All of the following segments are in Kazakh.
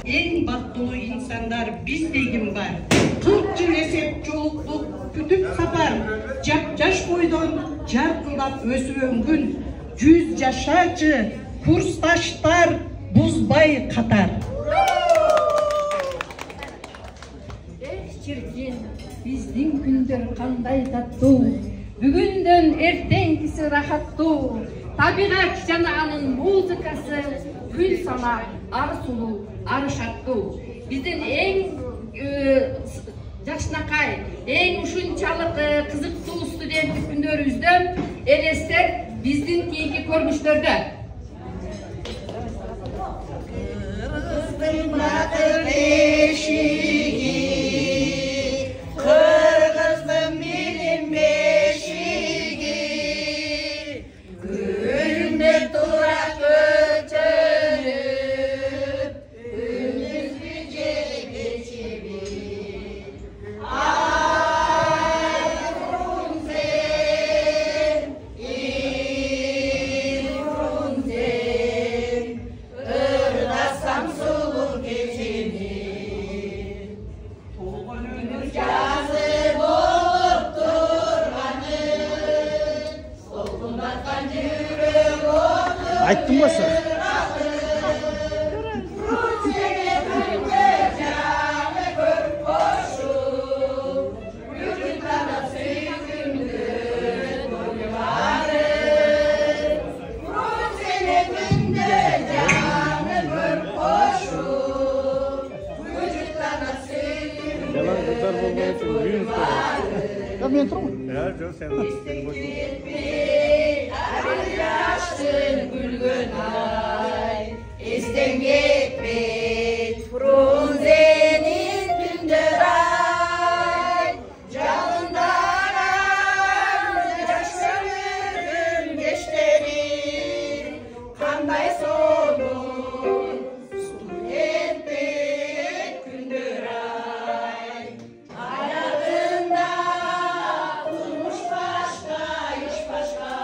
en baktulu insanlar biz degin var. 40 yıl esep çolukluk kütüp sapar. Jaş boydan jarkılap ösüön gün. 100 yaşaçı kurstaşlar buzbay katar. Çirkin, bizdin gündür kanday tattуу. Бүгүндөн эртеңкиси рахаттуу. Табигат жана анын музыкасы күн санап, ары сулуу, ары шаттуу. Биздин эң жакшынакай, эң ушунчалык кызыктуу студенттик күндөрүбүздөн элестер биздин кийинки көрүнүштөрдө. Кыргыздын батыр бешиги, кыргыздын билим бешиги, күндө тура көчөнүп, күндүзгү жерге чебир. Ай фрунзен, фрунзен, ырдасам сулуу кечени. Тугун өмүр жазы болуп турганы, солкундаткан жүрөк оту. Айттым ба сен? Yalan kızlar bulmak için büyün soru. Ya ben тұрмын. Ya жоқ sen. Yaştın gülgün ay, естен кетпейт Фрунзенин түндөр ай, жалындаран жаш өмүрдүн кештери, кандай сонун студенттик күндөр ай, аягында турмуш башка, иш башка,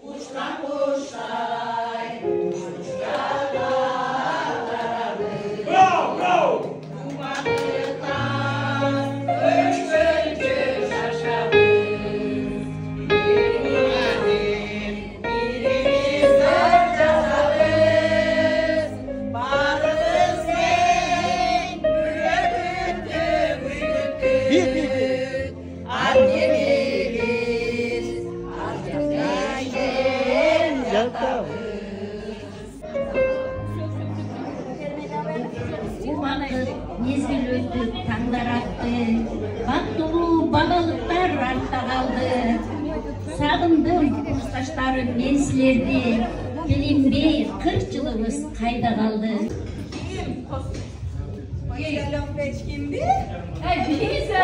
учкан куштай, тушчага тарады. Убакыттан өчкөнчө жашабыз, бирибиз ар жазабыз, баарыбыз тең бүрөкүттү күйгүттүк, ардемибиз ар жактан жатабыз. Мезгил өтүп таңдар атты, бактылуу балалыктар артта калды. Сагындым курсташтарым мен силерди, билинбей 40 жылыбыз кайда калды. Kimdi? Bize.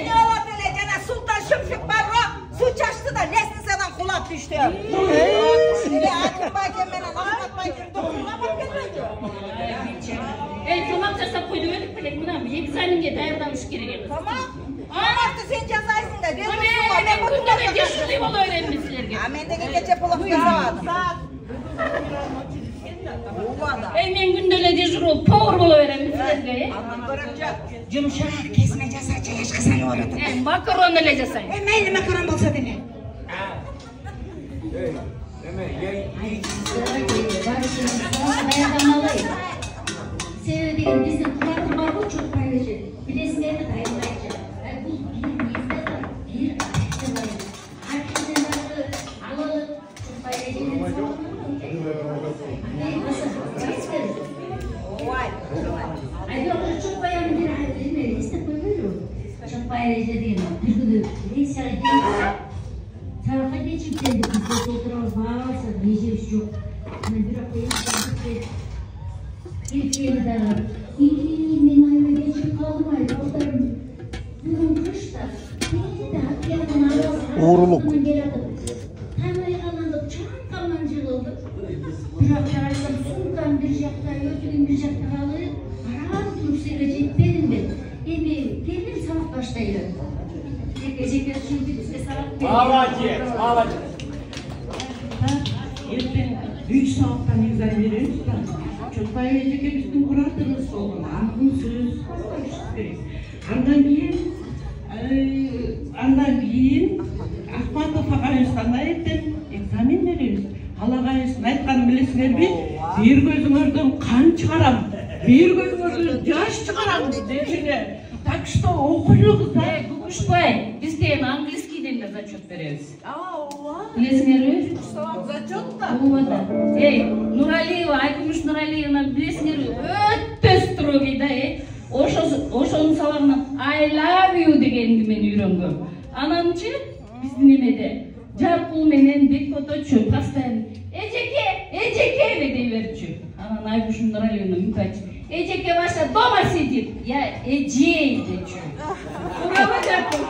Ne oldu böyle cana Sultan Şımşık Barro su çaştı da Lesnise'den kulak düştü. Tamam çasap koydu ödük bilek buna. 7 saniyede dayanmış gerek. Tamam. Artık sen cazaysın da. Ben bunda da geçirdiğim olu öğrendim sizlerge. Ben de geçe pulak kazamadım. Men gündöle dejur olup power bolu öğrendim sizlerge. Yumuşak kesme jasa çayashka sanıp oratın. Makaron ele jasay. Meyli makaron bolsa dene. Sebebi bizim kulaklı var bu çok paylaşır. Bilesizleri dayanmayacak. Bu bir neyse var. Bir ateşte var. Arkadaşları alalım. Çok paylaşır. Ay yok çok bayan bir halde işte koyuyor. Çok paylaşır değil mi? Bir gün neyse değil. Tarafa geçip geldi. Biz de otururuz. Bağırsa diyeceğiz yok. Ben bir hafta İlk yeniden men ayına geçip kaldım aylarım. Bugün kışta bir de hakikaten Uğurluk. Tanrı'ya kalandık, çok kalancı olduk. Bir hafta arasam sultan bir jakta, ötürün bir jakta kalıp aram turup seyrecek benim ben. Geldim sabah başlaydı. Gecekler çünkü bize sabah benim. Ağlacı. ертең 3 сағаттан экзамен береміз ба? Чотбай эжекебиздин куратыбыз болгон алтын сөз керек. Андан кийин Ахматов агайыбыздан ертең экзамен беребиз. Ал агайыбыздын айтканын билесиңерби? Бир көзүңөрдөн кан чыгарам, бир көзүңөрдөн жаш чыгарам дешелер. Так что окуйуңуздар. Кукушбай, биз деген английскийден да зачет беребиз. Билесиңерби? Зачет да. Эй, Нуралиева, Айкумуш Нуралиевна билесиңерби? Өтө строгий да, ошонун сабагынан I love you дегенди мен үйрөнгөм. Ананчы биздин эмеде Жаркул менен Бекфоточу постоянно Эжеке дей берчү. Анан Айкумуш Нуралиевна мукачы. Эжеке ваша дома сидит, я Эджей дечу. Браво, Жаркул.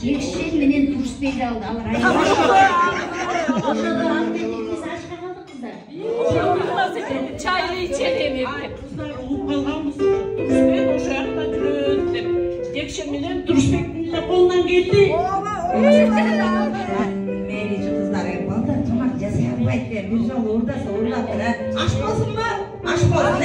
Жекшен менен Турсбек алды, алар айырмаш. Ошондо биз ашка калдык кыздар. Чайды ичедим. Кыздар угуп калганбызбы? Турсбек ошо жакта жүрөт деп. Жекшен менен Турсбектин эле колунан келди. Мээричи кыздар балдар тамак жасай албайт деп, бир жолу урдаса урлап тура. Аш болсунбу? Аш болсун,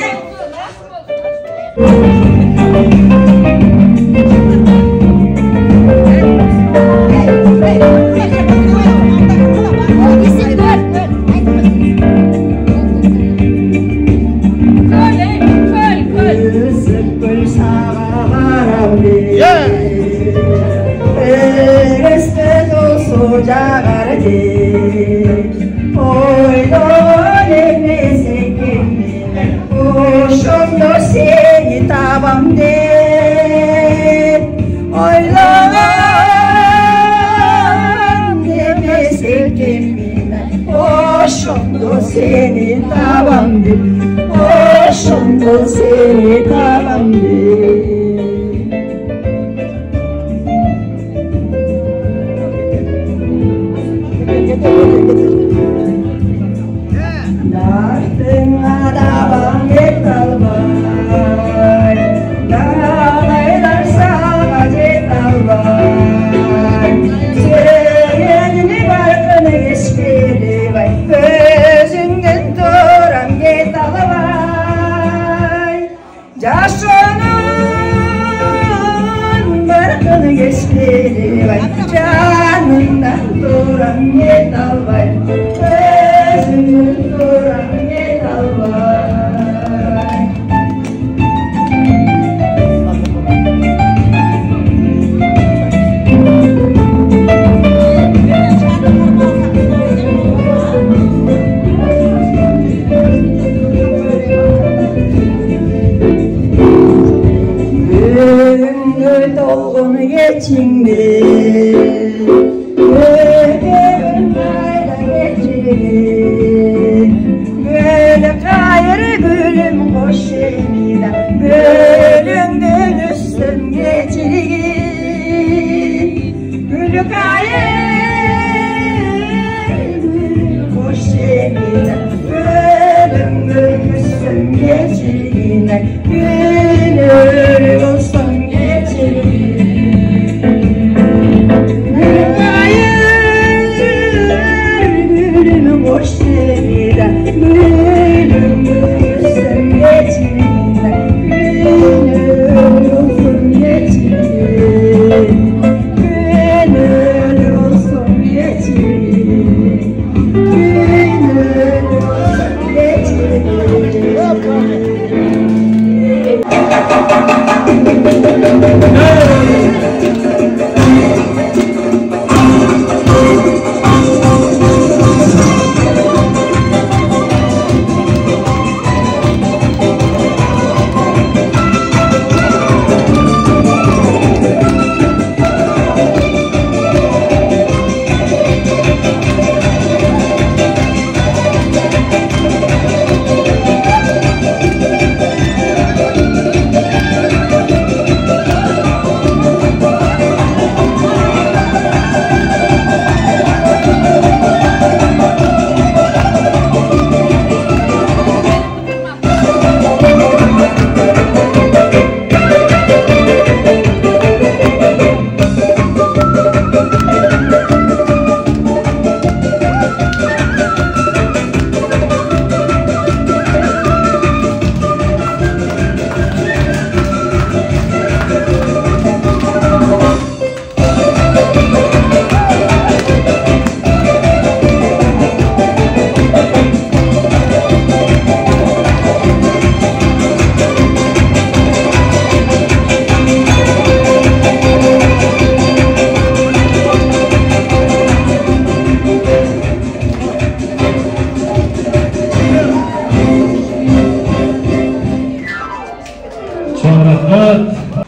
Rahmat.